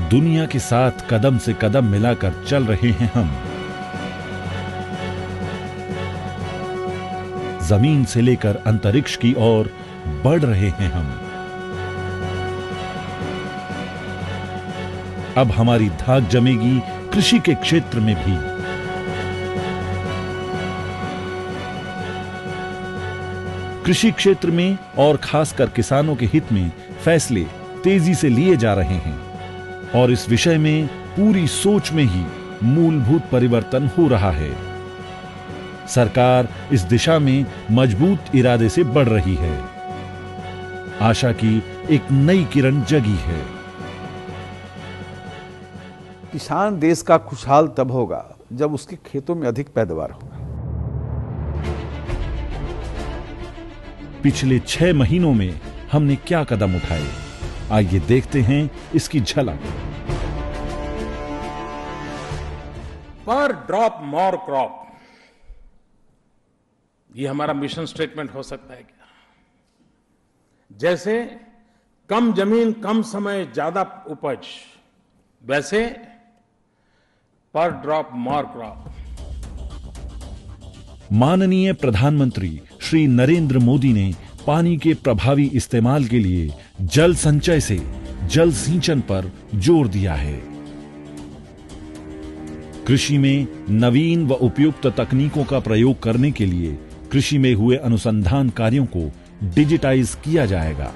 दुनिया के साथ कदम से कदम मिलाकर चल रहे हैं हम। जमीन से लेकर अंतरिक्ष की ओर बढ़ रहे हैं हम। अब हमारी धाक जमेगी कृषि के क्षेत्र में भी। कृषि क्षेत्र में और खासकर किसानों के हित में फैसले तेजी से लिए जा रहे हैं और इस विषय में पूरी सोच में ही मूलभूत परिवर्तन हो रहा है। सरकार इस दिशा में मजबूत इरादे से बढ़ रही है। आशा की एक नई किरण जगी है। किसान देश का खुशहाल तब होगा जब उसके खेतों में अधिक पैदावार होगा। पिछले 6 महीनों में हमने क्या कदम उठाए, आइए देखते हैं इसकी झलक। पर ड्रॉप मोर क्रॉप, ये हमारा मिशन स्टेटमेंट हो सकता है क्या? जैसे कम जमीन कम समय ज्यादा उपज, वैसे पर ड्रॉप मोर क्रॉप। माननीय प्रधानमंत्री श्री नरेंद्र मोदी ने पानी के प्रभावी इस्तेमाल के लिए जल संचय से जल सिंचन पर जोर दिया है। कृषि में नवीन व उपयुक्त तकनीकों का प्रयोग करने के लिए कृषि में हुए अनुसंधान कार्यों को डिजिटाइज किया जाएगा।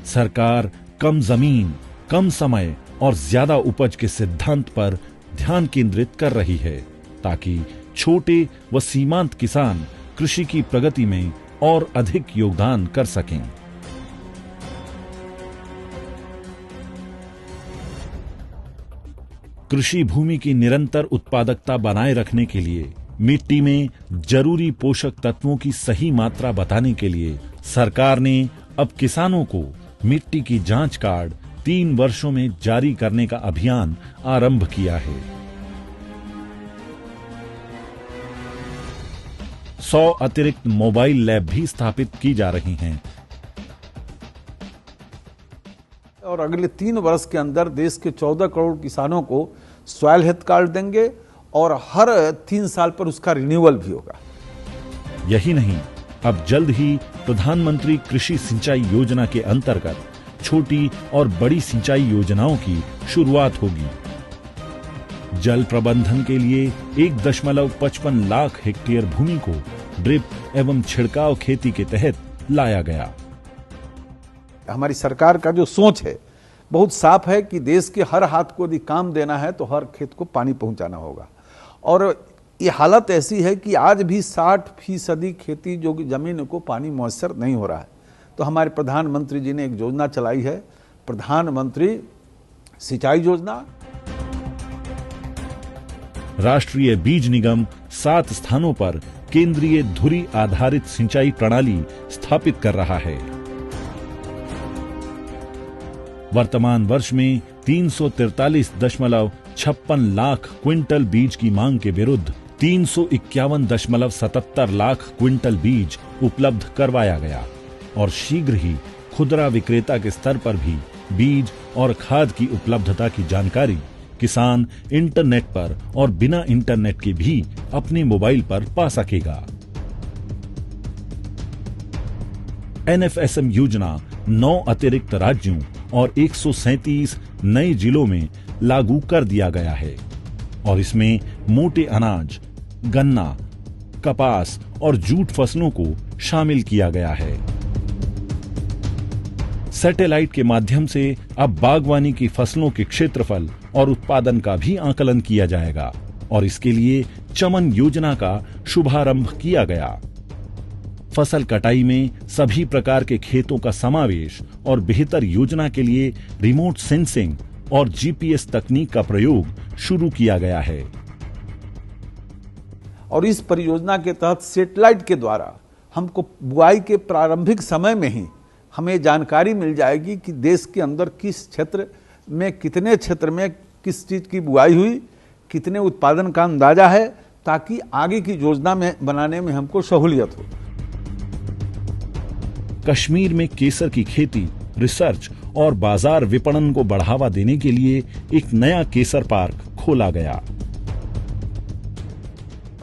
सरकार कम जमीन, कम समय और ज्यादा उपज के सिद्धांत पर ध्यान केंद्रित कर रही है ताकि छोटे व सीमांत किसान कृषि की प्रगति में और अधिक योगदान कर सकें। कृषि भूमि की निरंतर उत्पादकता बनाए रखने के लिए मिट्टी में जरूरी पोषक तत्वों की सही मात्रा बताने के लिए सरकार ने अब किसानों को मिट्टी की जांच कार्ड 3 वर्षों में जारी करने का अभियान आरंभ किया है। 100 अतिरिक्त मोबाइल लैब भी स्थापित की जा रही हैं। और अगले 3 वर्ष के अंदर देश के 14 करोड़ किसानों को सॉइल हेल्थ कार्ड देंगे और हर 3 साल पर उसका रिन्यूअल भी होगा। यही नहीं, अब जल्द ही प्रधानमंत्री कृषि सिंचाई योजना के अंतर्गत छोटी और बड़ी सिंचाई योजनाओं की शुरुआत होगी। जल प्रबंधन के लिए 1.55 लाख हेक्टेयर भूमि को ड्रिप एवं छिड़काव खेती के तहत लाया गया। हमारी सरकार का जो सोच है बहुत साफ है कि देश के हर हाथ को यदि काम देना है तो हर खेत को पानी पहुंचाना होगा। और ये हालत ऐसी है कि आज भी 60% खेती जो जमीन को पानी मुयस्सर नहीं हो रहा है। तो हमारे प्रधानमंत्री जी ने एक योजना चलाई है, प्रधानमंत्री सिंचाई योजना। राष्ट्रीय बीज निगम 7 स्थानों पर केंद्रीय धुरी आधारित सिंचाई प्रणाली स्थापित कर रहा है। वर्तमान वर्ष में 343.56 लाख क्विंटल बीज की मांग के विरुद्ध 351.77 लाख क्विंटल बीज उपलब्ध करवाया गया और शीघ्र ही खुदरा विक्रेता के स्तर पर भी बीज और खाद की उपलब्धता की जानकारी किसान इंटरनेट पर और बिना इंटरनेट के भी अपने मोबाइल पर पा सकेगा। एनएफएसएम योजना 9 अतिरिक्त राज्यों और 137 नए जिलों में लागू कर दिया गया है और इसमें मोटे अनाज, गन्ना, कपास और जूट फसलों को शामिल किया गया है। सैटेलाइट के माध्यम से अब बागवानी की फसलों के क्षेत्रफल और उत्पादन का भी आकलन किया जाएगा और इसके लिए चमन योजना का शुभारंभ किया गया। फसल कटाई में सभी प्रकार के खेतों का समावेश और बेहतर योजना के लिए रिमोट सेंसिंग और जीपीएस तकनीक का प्रयोग शुरू किया गया है। और इस परियोजना के तहत सैटेलाइट के द्वारा हमको बुआई के प्रारंभिक समय में ही हमें जानकारी मिल जाएगी कि देश के अंदर किस क्षेत्र में कितने क्षेत्र में किस चीज की बुआई हुई, कितने उत्पादन का अंदाजा है, ताकि आगे की योजना में बनाने में हमको सहूलियत हो। कश्मीर में केसर की खेती, रिसर्च और बाजार विपणन को बढ़ावा देने के लिए एक नया केसर पार्क खोला गया।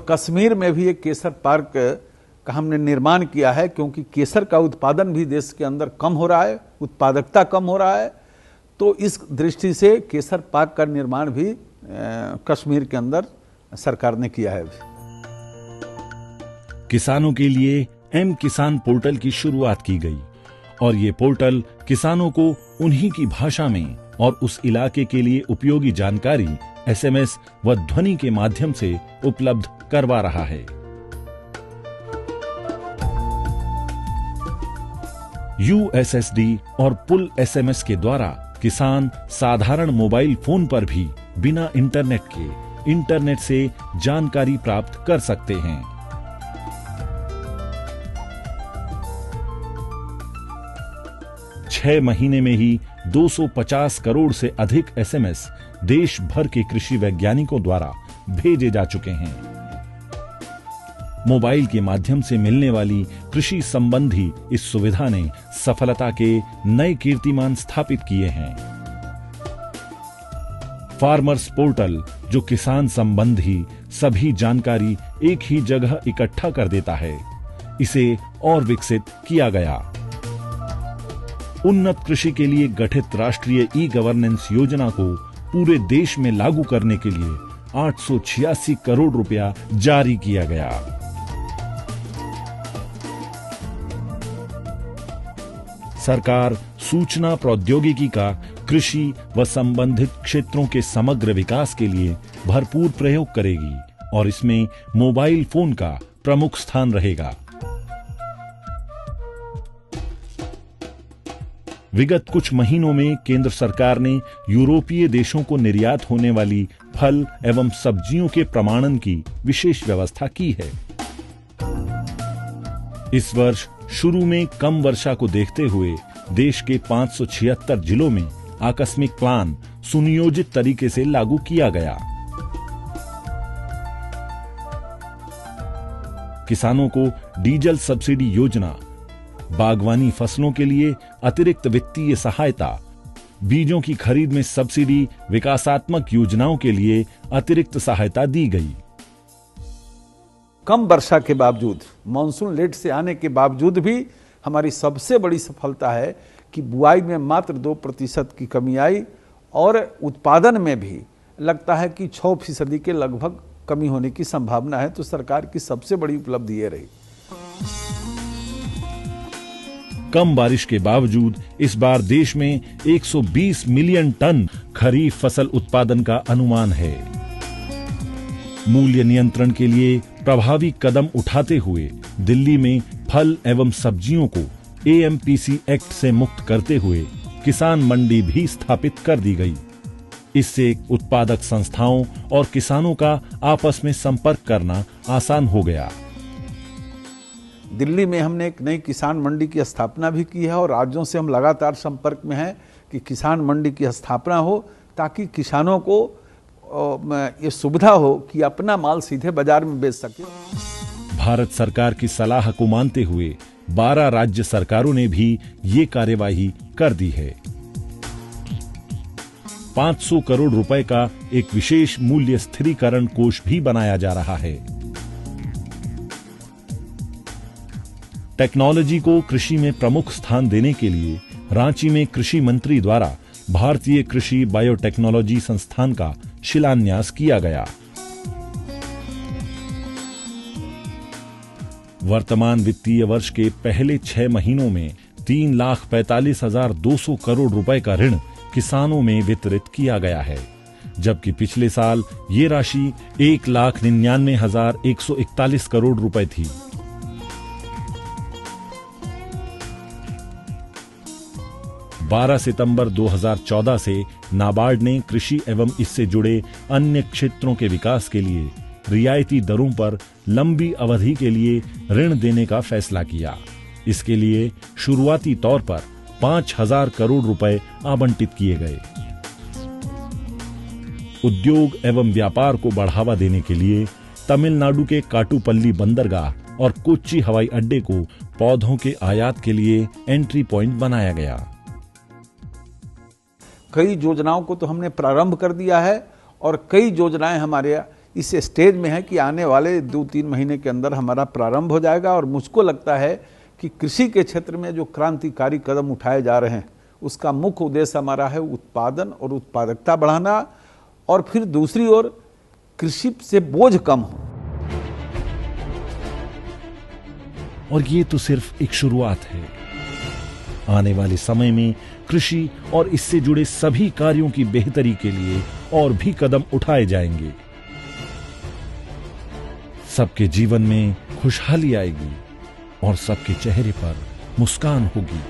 कश्मीर में भी एक केसर पार्क का हमने निर्माण किया है, क्योंकि केसर का उत्पादन भी देश के अंदर कम हो रहा है, उत्पादकता कम हो रहा है। तो इस दृष्टि से केसर पार्क का निर्माण भी कश्मीर के अंदर सरकार ने किया है। किसानों के लिए एम किसान पोर्टल की शुरुआत की गई और ये पोर्टल किसानों को उन्हीं की भाषा में और उस इलाके के लिए उपयोगी जानकारी एसएमएस व ध्वनि के माध्यम से उपलब्ध करवा रहा है। यूएसएसडी और पुल एसएमएस के द्वारा किसान साधारण मोबाइल फोन पर भी बिना इंटरनेट से जानकारी प्राप्त कर सकते हैं। छह महीने में ही 250 करोड़ से अधिक एसएमएस देश भर के कृषि वैज्ञानिकों द्वारा भेजे जा चुके हैं। मोबाइल के माध्यम से मिलने वाली कृषि संबंधी इस सुविधा ने सफलता के नए कीर्तिमान स्थापित किए हैं। फार्मर्स पोर्टल, जो किसान संबंधी सभी जानकारी एक ही जगह इकट्ठा कर देता है, इसे और विकसित किया गया। उन्नत कृषि के लिए गठित राष्ट्रीय ई गवर्नेंस योजना को पूरे देश में लागू करने के लिए 886 करोड़ रुपया जारी किया गया। सरकार सूचना प्रौद्योगिकी का कृषि व संबंधित क्षेत्रों के समग्र विकास के लिए भरपूर प्रयोग करेगी और इसमें मोबाइल फोन का प्रमुख स्थान रहेगा। विगत कुछ महीनों में केंद्र सरकार ने यूरोपीय देशों को निर्यात होने वाली फल एवं सब्जियों के प्रमाणन की विशेष व्यवस्था की है। इस वर्ष शुरू में कम वर्षा को देखते हुए देश के 576 जिलों में आकस्मिक प्लान सुनियोजित तरीके से लागू किया गया। किसानों को डीजल सब्सिडी योजना, बागवानी फसलों के लिए अतिरिक्त वित्तीय सहायता, बीजों की खरीद में सब्सिडी, विकासात्मक योजनाओं के लिए अतिरिक्त सहायता दी गई। कम वर्षा के बावजूद, मानसून लेट से आने के बावजूद भी हमारी सबसे बड़ी सफलता है कि बुआई में मात्र 2% की कमी आई और उत्पादन में भी लगता है कि 6% के लगभग कमी होने की संभावना है। तो सरकार की सबसे बड़ी उपलब्धि ये रही। कम बारिश के बावजूद इस बार देश में 120 मिलियन टन खरीफ फसल उत्पादन का अनुमान है। मूल्य नियंत्रण के लिए प्रभावी कदम उठाते हुए दिल्ली में फल एवं सब्जियों को एएमपीसी एक्ट से मुक्त करते हुए किसान मंडी भी स्थापित कर दी गई। इससे उत्पादक संस्थाओं और किसानों का आपस में संपर्क करना आसान हो गया। दिल्ली में हमने एक नई किसान मंडी की स्थापना भी की है और राज्यों से हम लगातार संपर्क में हैं कि किसान मंडी की स्थापना हो, ताकि किसानों को ये सुविधा हो कि अपना माल सीधे बाजार में बेच सके। भारत सरकार की सलाह को मानते हुए 12 राज्य सरकारों ने भी ये कार्यवाही कर दी है। 500 करोड़ रुपए का एक विशेष मूल्य स्थिरीकरण कोष भी बनाया जा रहा है। टेक्नोलॉजी को कृषि में प्रमुख स्थान देने के लिए रांची में कृषि मंत्री द्वारा भारतीय कृषि बायोटेक्नोलॉजी संस्थान का शिलान्यास किया गया। वर्तमान वित्तीय वर्ष के पहले 6 महीनों में 3,45,200 करोड़ रुपए का ऋण किसानों में वितरित किया गया है, जबकि पिछले साल ये राशि 1,99,141 करोड़ रुपए थी। सितंबर 2014 से नाबार्ड ने कृषि एवं इससे जुड़े अन्य क्षेत्रों के विकास के लिए रियायती दरों पर लंबी अवधि के लिए ऋण देने का फैसला किया। इसके लिए शुरुआती तौर पर 5,000 करोड़ रुपए आवंटित किए गए। उद्योग एवं व्यापार को बढ़ावा देने के लिए तमिलनाडु के काटुपल्ली बंदरगाह और कोच्चि हवाई अड्डे को पौधों के आयात के लिए एंट्री पॉइंट बनाया गया। कई योजनाओं को तो हमने प्रारंभ कर दिया है और कई योजनाएं हमारे इस स्टेज में है कि आने वाले 2-3 महीने के अंदर हमारा प्रारंभ हो जाएगा। और मुझको लगता है कि कृषि के क्षेत्र में जो क्रांतिकारी कदम उठाए जा रहे हैं उसका मुख्य उद्देश्य हमारा है उत्पादन और उत्पादकता बढ़ाना, और फिर दूसरी ओर कृषि से बोझ कम हो। और ये तो सिर्फ एक शुरुआत है। आने वाले समय में कृषि और इससे जुड़े सभी कार्यों की बेहतरी के लिए और भी कदम उठाए जाएंगे। सबके जीवन में खुशहाली आएगी और सबके चेहरे पर मुस्कान होगी।